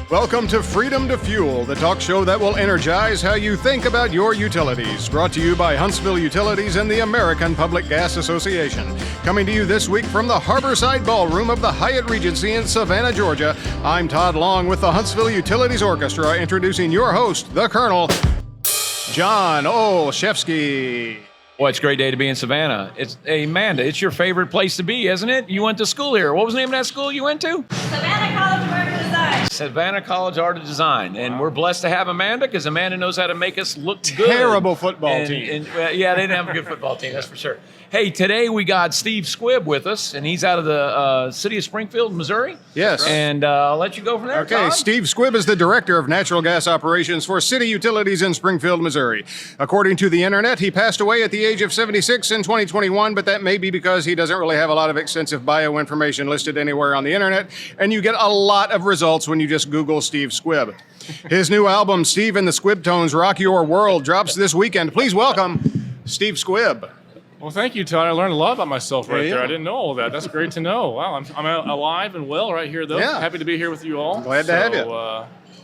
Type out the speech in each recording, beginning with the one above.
Welcome to Freedom to Fuel, the talk show that will energize how you think about your utilities. Brought to you by Huntsville Utilities and the American Public Gas Association. Coming to you this week from the Harborside Ballroom of the Hyatt Regency in Savannah, Georgia, I'm Todd Long with the Huntsville Utilities Orchestra, introducing your host, the Colonel, John Olszewski. Well, it's a great day to be in Savannah. Amanda, it's your favorite place to be, isn't it? You went to school here. What was the name of that school you went to? Savannah College of Art and Design. Savannah College of Art and Design. And we're blessed to have Amanda because Amanda knows how to make us look good. Terrible football team. Yeah, they didn't have a good football team, that's for sure. Hey, today we got Steve Squibb with us, and he's out of the City of Springfield, Missouri. Yes. And I'll let you go from there, Okay, Todd. Steve Squibb is the Director of Natural Gas Operations for City Utilities in Springfield, Missouri. According to the internet, he passed away at the age of 76 in 2021, but that may be because he doesn't really have a lot of extensive bio information listed anywhere on the internet, and you get a lot of results when you just Google Steve Squibb. His new album, Steve and the Squibb Tones Rock Your World, drops this weekend. Please welcome Steve Squibb. Well, thank you, Todd. I learned a lot about myself right Yeah. there. I didn't know all of that. That's great to know. Wow, I'm alive and well right here, though. Yeah. Happy to be here with you all. Glad to have you.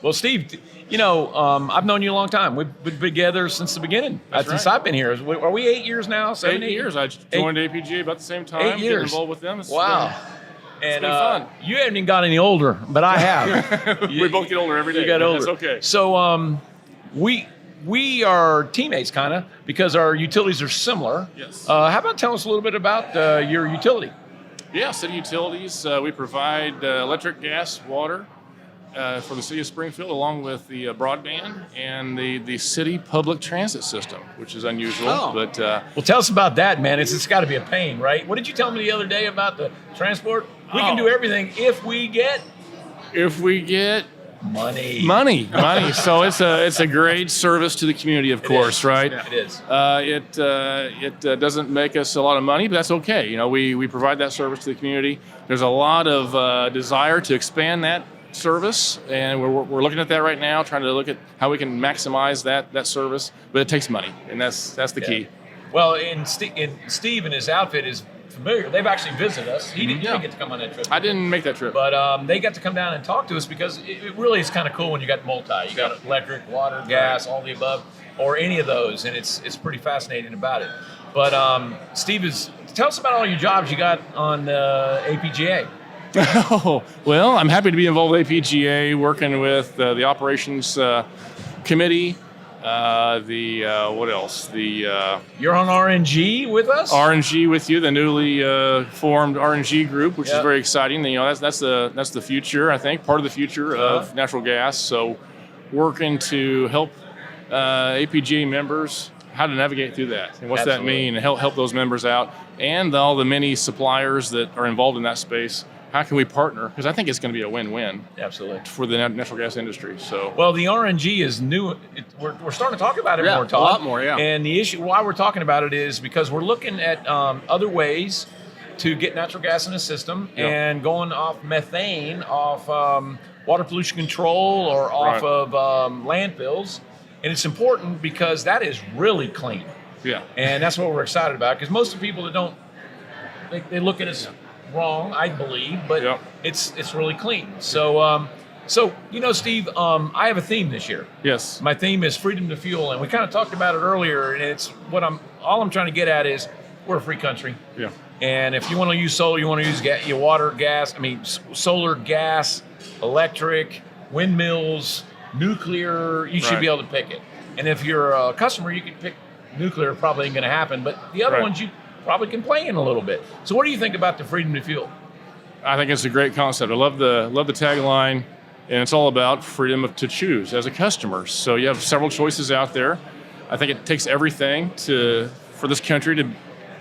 Well, Steve, I've known you a long time. We've been together since the beginning. That's Since right. I've been here. Are we 8 years now? 7, 8 years. I joined APG about the same time. 8 Getting years. involved with them. It's Wow. And been fun. You haven't even got any older, but I have. we both get older every day. You got older. It's okay. So we are teammates, kind of, because our utilities are similar. Yes. How about tell us a little bit about your utility? Yeah, City Utilities. We provide electric, gas, water for the city of Springfield, along with the broadband and the city public transit system, which is unusual. Oh. But Well, tell us about that, man. It's got to be a pain, right? What did you tell me the other day about the transport? We can do everything if we get money. So it's a great service to the community, of course, right? Yeah, it is. It doesn't make us a lot of money, but that's okay. You know, we provide that service to the community. There's a lot of desire to expand that service, and we're looking at that right now, trying to look at how we can maximize that service. But it takes money, and that's the key. Well, Steve and his outfit is familiar. They've actually visited us. He didn't get to come on that trip. I didn't make that trip. But they got to come down and talk to us because it really is kind of cool when you got multi. You got electric, water, gas, all the above, or any of those, and it's pretty fascinating about it. But Steve, tell us about all your jobs you got on APGA. Oh, well, I'm happy to be involved with APGA, working with the operations committee. What else? You're on RNG with us? RNG with you, the newly formed RNG group, which is very exciting. You know, that's the future, I think, part of the future of natural gas. So, working to help APGA members how to navigate through that and what's that mean, and help those members out, and all the many suppliers that are involved in that space. How can we partner? Because I think it's going to be a win-win. Absolutely. For the natural gas industry. So. Well, the RNG is new. We're starting to talk about it more, Todd. A lot more, yeah. And the issue why we're talking about it is because we're looking at other ways to get natural gas in the system and going off methane, off water pollution control, or off of landfills. And it's important because that is really clean. Yeah. And that's what we're excited about, because most of the people that don't, they look at us wrong, I believe, but it's really clean. So, Steve, I have a theme this year. Yes. My theme is freedom to fuel, and we kind of talked about it earlier. And it's all I'm trying to get at is we're a free country. Yeah. And if you want to use solar, you want to use your water, gas. Solar, gas, electric, windmills, nuclear. You should be able to pick it. And if you're a customer, you can pick nuclear. Probably ain't going to happen, but the other ones you probably can play in a little bit. So what do you think about the freedom to fuel? I think it's a great concept. I love the tagline, and it's all about freedom to choose as a customer. So you have several choices out there. I think it takes everything for this country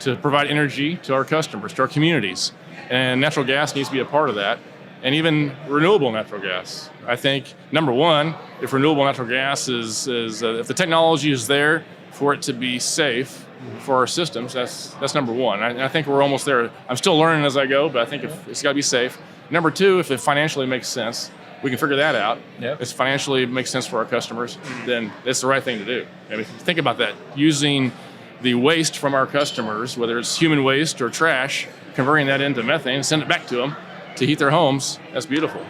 to provide energy to our customers, to our communities. And natural gas needs to be a part of that. And even renewable natural gas. I think, number one, if renewable natural gas is if the technology is there for it to be safe for our systems, that's number one. I think we're almost there. I'm still learning as I go, but I think it's got to be safe. Number two, if it financially makes sense, we can figure that out. If it financially makes sense for our customers, then it's the right thing to do. I mean, think about that. Using the waste from our customers, whether it's human waste or trash, converting that into methane, send it back to them to heat their homes. That's beautiful.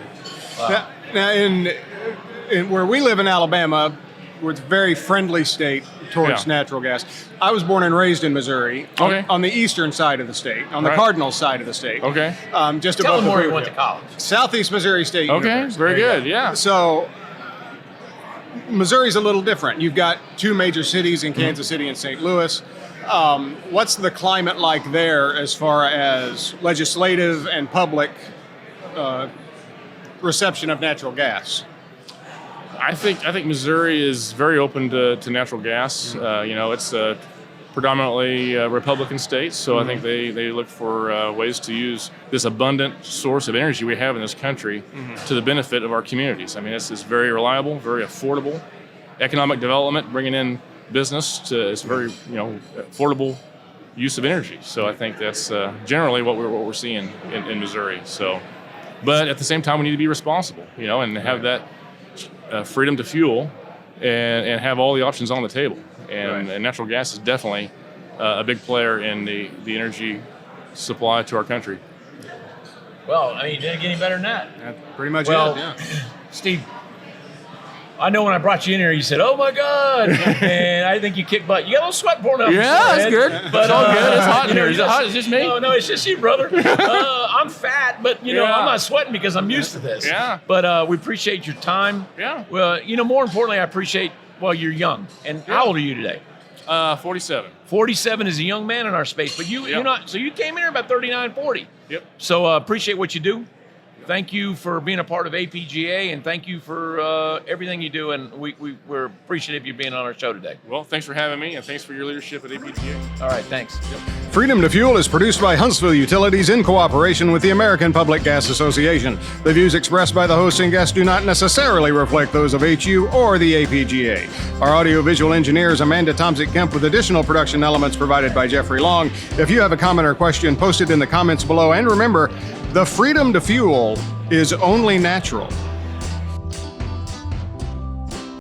Wow. Now, in where we live in Alabama, it's a very friendly state towards natural gas. I was born and raised in Missouri, on the eastern side of the state, on the Cardinals side of the state. Okay. Just Tell above them the where you Blue went to Hill. college. Southeast Missouri State Okay, University. very good. Yeah. So Missouri's a little different. You've got two major cities in Kansas City and St. Louis. What's the climate like there as far as legislative and public reception of natural gas? I think Missouri is very open to natural gas. It's a predominantly Republican state, so I think they look for ways to use this abundant source of energy we have in this country to the benefit of our communities. I mean, it's very reliable, very affordable. Economic development, bringing in business it's very affordable use of energy. So I think that's generally what we're seeing in Missouri. So, but at the same time, we need to be responsible, and have that freedom to fuel and have all the options on the table. And natural gas is definitely a big player in the energy supply to our country. Well, I mean, it didn't get any better than that. That's pretty much it, yeah. Steve, I know when I brought you in here, you said, "Oh my God," and I think you kicked butt. You got a little sweat pouring out. Yeah, that's good. But It's all good. It's hot in here. Is it hot? Is it just me? No, it's just you, brother. I'm fat, but I'm not sweating because I'm used to this. Yeah. But we appreciate your time. Yeah. Well, more importantly, I appreciate. Well, you're young. And how old are you today? 47. 47 is a young man in our space, but you're not. So you came in here about 39, 40. Yep. So appreciate what you do. Thank you for being a part of APGA, and thank you for everything you do. And we're appreciative of you being on our show today. Well, thanks for having me, and thanks for your leadership at APGA. All right, thanks. Freedom to Fuel is produced by Huntsville Utilities in cooperation with the American Public Gas Association. The views expressed by the hosts and guests do not necessarily reflect those of HU or the APGA. Our audiovisual engineer is Amanda Tomczyk-Kemp with additional production elements provided by Jeffrey Long. If you have a comment or question, post it in the comments below. And remember, the freedom to fuel is only natural.